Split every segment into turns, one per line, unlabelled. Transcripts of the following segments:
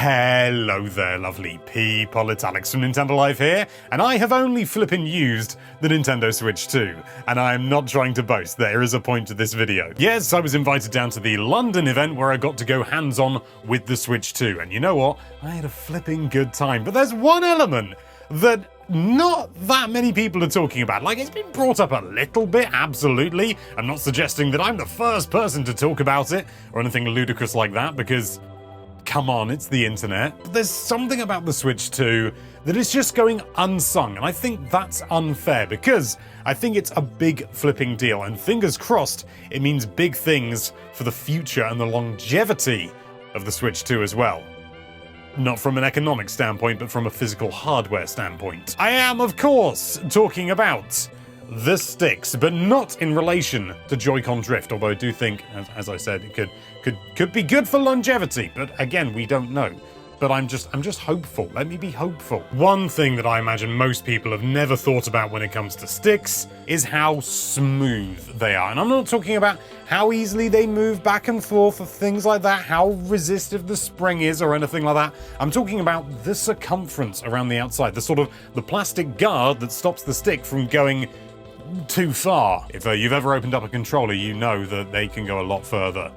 Hello there, lovely people, it's Alex from Nintendo Life here, and I have only flippin' used the Nintendo Switch 2, and I am not trying to boast, there is a point to this video. Yes, I was invited down to the London event where I got to go hands-on with the Switch 2, and you know what? I had a flipping good time, but there's one element that not that many people are talking about. Like, it's been brought up a little bit, absolutely. I'm not suggesting that I'm the first person to talk about it, or anything ludicrous like that, because come on, it's the internet. But there's something about the Switch 2 that is just going unsung, and I think that's unfair because I think it's a big flipping deal, and fingers crossed it means big things for the future and the longevity of the Switch 2 as well. Not from an economic standpoint, but from a physical hardware standpoint. I am, of course, talking about the sticks, but not in relation to Joy-Con drift, although I do think, as I said, it could be good for longevity, but again, we don't know. But I'm just hopeful. Let me be hopeful. One thing that I imagine most people have never thought about when it comes to sticks is how smooth they are. And I'm not talking about how easily they move back and forth or things like that, how resistive the spring is or anything like that. I'm talking about the circumference around the outside, the plastic guard that stops the stick from going too far. If you've ever opened up a controller, you know that they can go a lot further.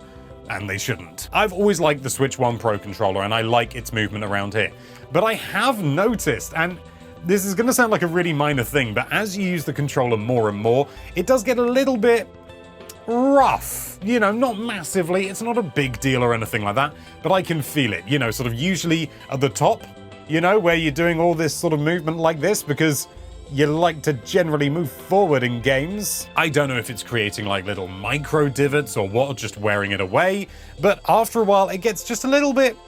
And they shouldn't. I've always liked the Switch 1 Pro controller, and I like its movement around here. But I have noticed, and this is going to sound like a really minor thing, but as you use the controller more and more, it does get a little bit rough. You know, not massively, it's not a big deal or anything like that, but I can feel it. You know, sort of usually at the top, you know, where you're doing all this sort of movement like this, because you like to generally move forward in games. I don't know if it's creating like little micro divots or what, or just wearing it away, but after a while it gets just a little bit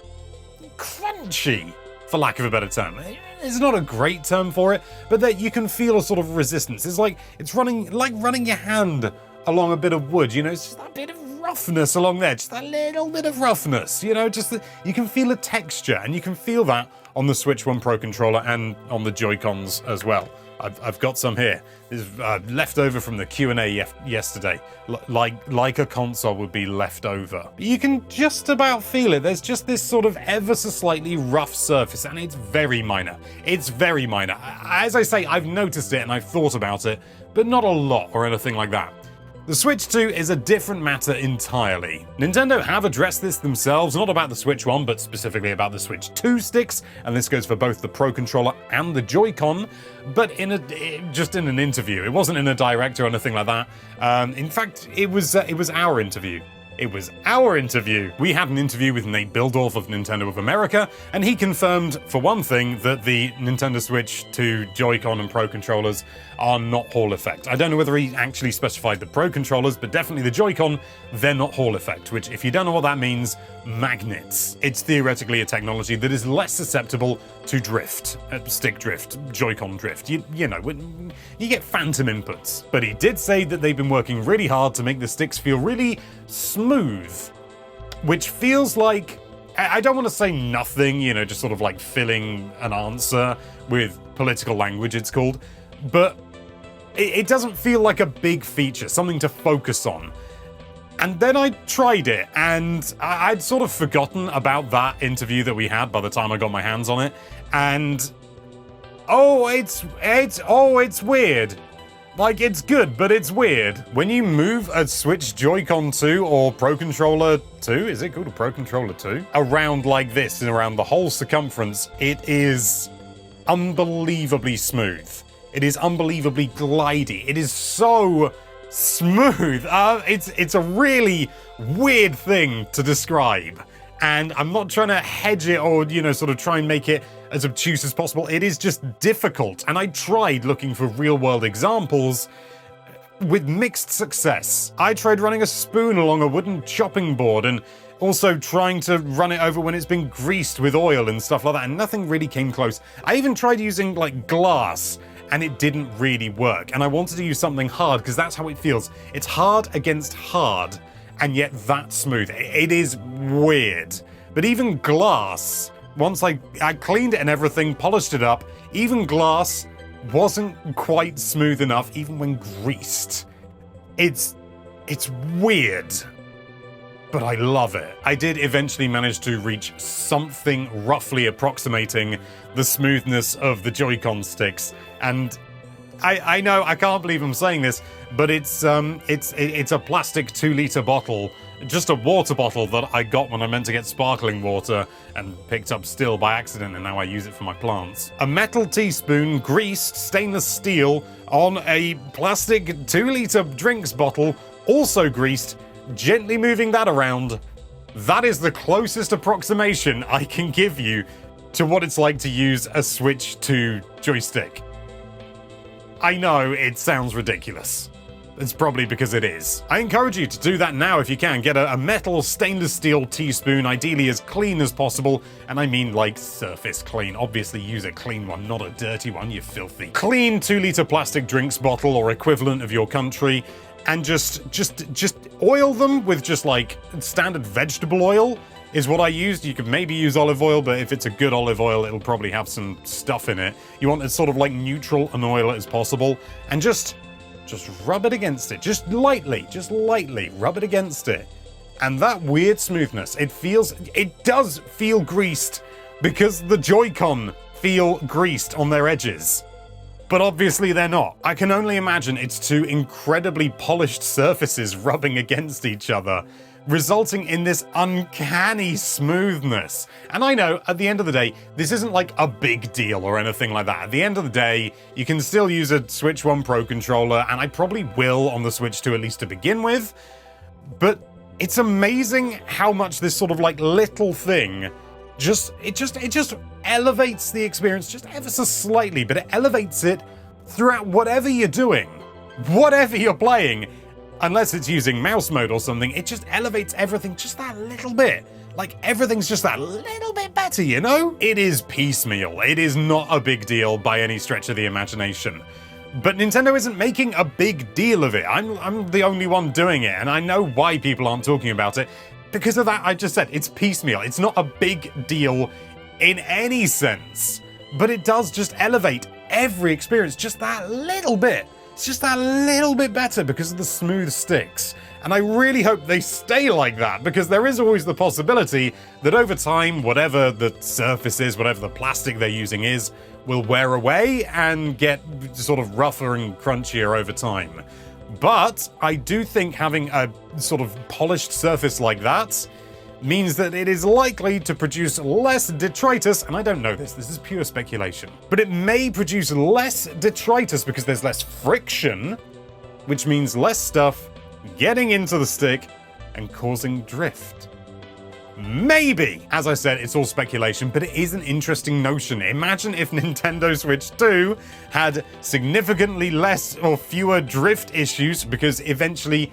crunchy, for lack of a better term. It's not a great term for it, but that you can feel a sort of resistance. It's like running your hand along a bit of wood, you know, it's just that bit of roughness along there, just that little bit of roughness, you know, you can feel a texture, and you can feel that on the Switch 1 Pro controller and on the Joy-Cons as well. I've got some here. This is left over from the Q&A yesterday. Like a console would be left over. You can just about feel it. There's just this sort of ever so slightly rough surface, and it's very minor. It's very minor. As I say, I've noticed it and I've thought about it, but not a lot or anything like that. The Switch 2 is a different matter entirely. Nintendo have addressed this themselves, not about the Switch 1, but specifically about the Switch 2 sticks, and this goes for both the Pro Controller and the Joy-Con, but just in an interview. It wasn't in a direct or anything like that. In fact, it was our interview. It was our interview. We had an interview with Nate Bildorf of Nintendo of America, and he confirmed, for one thing, that the Nintendo Switch 2 Joy-Con and Pro controllers are not Hall effect. I don't know whether he actually specified the Pro controllers, but definitely the Joy-Con, they're not Hall effect, which, if you don't know what that means, magnets. It's theoretically a technology that is less susceptible to drift, stick drift, Joy-Con drift. You know, you get phantom inputs. But he did say that they've been working really hard to make the sticks feel really smooth, which feels like, I don't want to say nothing, you know, just sort of like filling an answer with political language, it's called, but it doesn't feel like a big feature, something to focus on. And then I tried it, and I'd sort of forgotten about that interview that we had by the time I got my hands on it, and it's weird. Like, it's good, but it's weird. When you move a Switch Joy-Con 2 or Pro Controller 2, is it called a Pro Controller 2? Around like this and around the whole circumference, it is unbelievably smooth. It is unbelievably glidey. It is so smooth. It's a really weird thing to describe. And I'm not trying to hedge it or, you know, sort of try and make it as obtuse as possible. It is just difficult. And I tried looking for real-world examples with mixed success. I tried running a spoon along a wooden chopping board and also trying to run it over when it's been greased with oil and stuff like that, and nothing really came close. I even tried using, like, glass, and it didn't really work. And I wanted to use something hard, because that's how it feels. It's hard against hard, and yet that smooth. It is weird. But even glass, once I cleaned it and everything, polished it up, even glass wasn't quite smooth enough, even when greased. It's weird. but I love it. I did eventually manage to reach something roughly approximating the smoothness of the Joy-Con sticks, and I know, I can't believe I'm saying this, but it's a plastic 2-liter bottle, just a water bottle that I got when I meant to get sparkling water and picked up still by accident, and now I use it for my plants. A metal teaspoon, greased stainless steel, on a plastic 2-liter drinks bottle, also greased, gently moving that around. That is the closest approximation I can give you to what it's like to use a Switch 2 joystick. I know, it sounds ridiculous. It's probably because it is. I encourage you to do that now if you can. Get a metal stainless steel teaspoon, ideally as clean as possible, and I mean like surface clean. Obviously use a clean one, not a dirty one, you filthy. Clean 2-liter plastic drinks bottle or equivalent of your country, and just oil them with just like standard vegetable oil is what I used. You could maybe use olive oil, but if it's a good olive oil, it'll probably have some stuff in it. You want it sort of like neutral and oil as possible, and just rub it against it, just lightly rub it against it. And that weird smoothness, it does feel greased because the Joy-Con feel greased on their edges. But obviously they're not. I can only imagine it's two incredibly polished surfaces rubbing against each other, resulting in this uncanny smoothness. And I know, at the end of the day, this isn't like a big deal or anything like that. At the end of the day, you can still use a Switch 1 Pro controller, and I probably will on the Switch 2 at least to begin with. But it's amazing how much this sort of like little thing just elevates the experience just ever so slightly, but it elevates it throughout whatever you're doing, whatever you're playing. Unless it's using mouse mode or something, it just elevates everything just that little bit. Like, everything's just that little bit better, you know? It is piecemeal. It is not a big deal by any stretch of the imagination. But Nintendo isn't making a big deal of it. I'm the only one doing it, and I know why people aren't talking about it. Because of that, I just said, it's piecemeal. It's not a big deal in any sense. But it does just elevate every experience just that little bit. It's just that little bit better because of the smooth sticks. And I really hope they stay like that, because there is always the possibility that over time, whatever the surface is, whatever the plastic they're using is, will wear away and get sort of rougher and crunchier over time. But I do think having a sort of polished surface like that means that it is likely to produce less detritus, and I don't know this is pure speculation, but it may produce less detritus because there's less friction, which means less stuff getting into the stick and causing drift. Maybe! As I said, it's all speculation, but it is an interesting notion. Imagine if Nintendo Switch 2 had significantly less or fewer drift issues, because eventually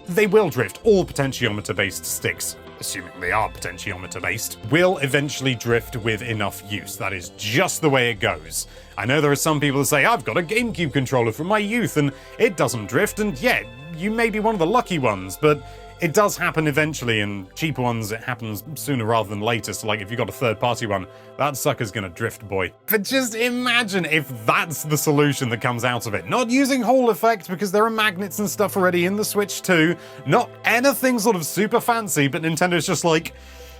they will drift. All potentiometer-based sticks, assuming they are potentiometer-based, will eventually drift with enough use. That is just the way it goes. I know there are some people that say, I've got a GameCube controller from my youth and it doesn't drift, and yeah, you may be one of the lucky ones, but it does happen eventually, and cheaper ones, it happens sooner rather than later. So like, if you got a third-party one, that sucker's gonna drift, boy. But just imagine if that's the solution that comes out of it. Not using Hall effect, because there are magnets and stuff already in the Switch 2. Not anything sort of super fancy, but Nintendo's just like,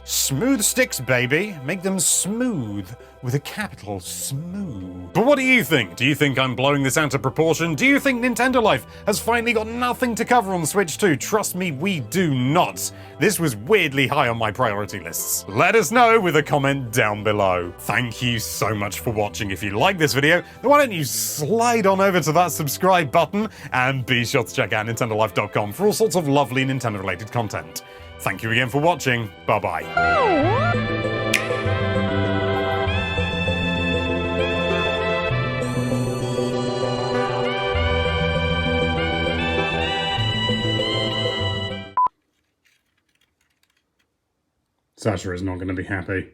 smooth sticks, baby. Make them smooth with a capital smooth. But what do you think? Do you think I'm blowing this out of proportion? Do you think Nintendo Life has finally got nothing to cover on Switch 2? Trust me, we do not. This was weirdly high on my priority lists. Let us know with a comment down below. Thank you so much for watching. If you like this video, then why don't you slide on over to that subscribe button, and be sure to check out NintendoLife.com for all sorts of lovely Nintendo-related content. Thank you again for watching. Bye-bye. Sasha is not going to be happy.